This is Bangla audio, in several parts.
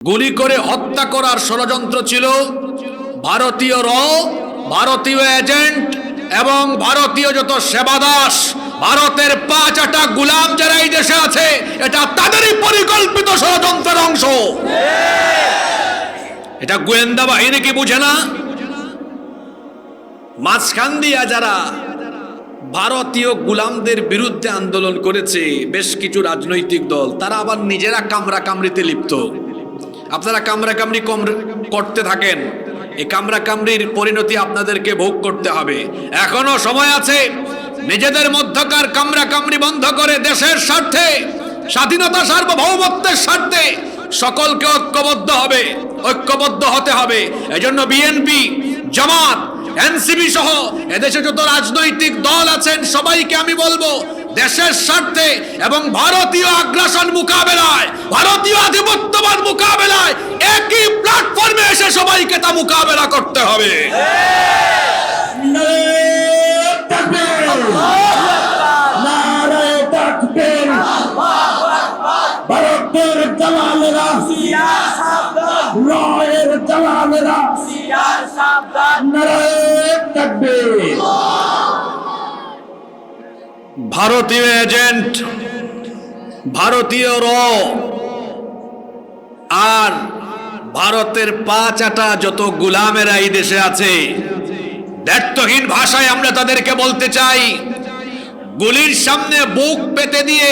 গুলি করে হত্যা করার ষড়যন্ত্র ছিল ভারতীয় ভারতীয় এজেন্ট এবং ভারতীয় যত সেবাদাস, ভারতের 5-8 গোলাম যারা এই দেশে আছে, এটা তাদেরই পরিকল্পিত ষড়যন্ত্রের অংশ। এটা গোয়েন্দা বাহিনী কি বুঝে না? মাঝখান দিয়া যারা ভারতীয় গোলামদের বিরুদ্ধে আন্দোলন করেছে বেশ কিছু রাজনৈতিক দল, তারা আবার নিজেরা কামরা কামড়িতে লিপ্ত। আপনারা কামরা কামড়ি করতে থাকেন, এই কামরা কামড়ির পরিণতি আপনাদেরকে ভোগ করতে হবে। এখনো সময় আছে, নিজেদের মধ্যকার কামরা কামড়ি বন্ধ করে দেশের স্বার্থে, স্বাধীনতা সার্বভৌমত্বের স্বার্থে সকলকে ঐক্যবদ্ধ হতে হবে। এজন্য বিএনপি, জামাত, এনসিপি সহ এদেশে যত রাজনৈতিক দল আছেন সবাইকে আমি বলবো, দেশের স্বার্থে এবং ভারতীয় আগ্রাসন মোকাবেলায়, ভারতীয় আধিপত্যবাদ মোকাবেলায় একই প্ল্যাটফর্মে এসে সবাইকে তা মোকাবেলা করতে হবে। ভারতের দালালেরা রয়ের দালালেরা নারায়ে তাকবীর। ভারতীয় এজেন্ট, ভারতীয় আর ভারতের 5-8 যত গোলামেরা এই দেশে আছে, দ্ব্যর্থহীন ভাষায় আমরা তাদেরকে বলতে চাই, গুলির সামনে বুক পেতে দিয়ে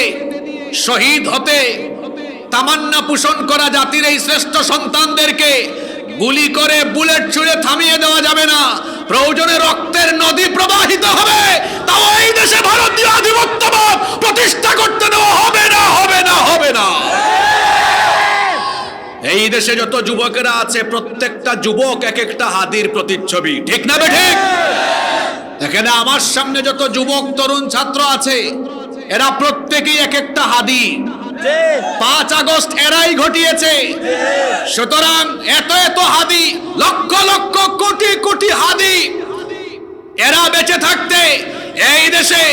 শহীদ হতে তামান্না পোষণ করা জাতির এই শ্রেষ্ঠ সন্তানদেরকে গুলি করে বুলেট ছুঁড়ে থামিয়ে দেওয়া যাবে না। প্রয়োজনে রক্তের নদী প্রবাহিত হবে, তাও এই দেশে ভারতীয় আধিপত্যবাদ প্রতিষ্ঠা করতে দেওয়া হবে না, হবে না, হবে না। এই দেশে যত যুবকেরা আছে, প্রত্যেকটা যুবক এক একটা হাদির প্রতিচ্ছবি, ঠিক না বেঠিক? এখানে আমার সামনে যত যুবক তরুণ ছাত্র আছে, এরা প্রত্যেকেই এক একটা হাদি। 5 আগস্ট এরাই ঘটিয়েছে। সুতরাং এত হাদি, লক্ষ লক্ষ কোটি কোটি হাদি, এরা বেঁচে থাকতে এই দেশে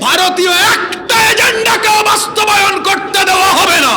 ভারতীয় একটা এজেন্ডাকে বাস্তবায়ন করতে দেওয়া হবে না।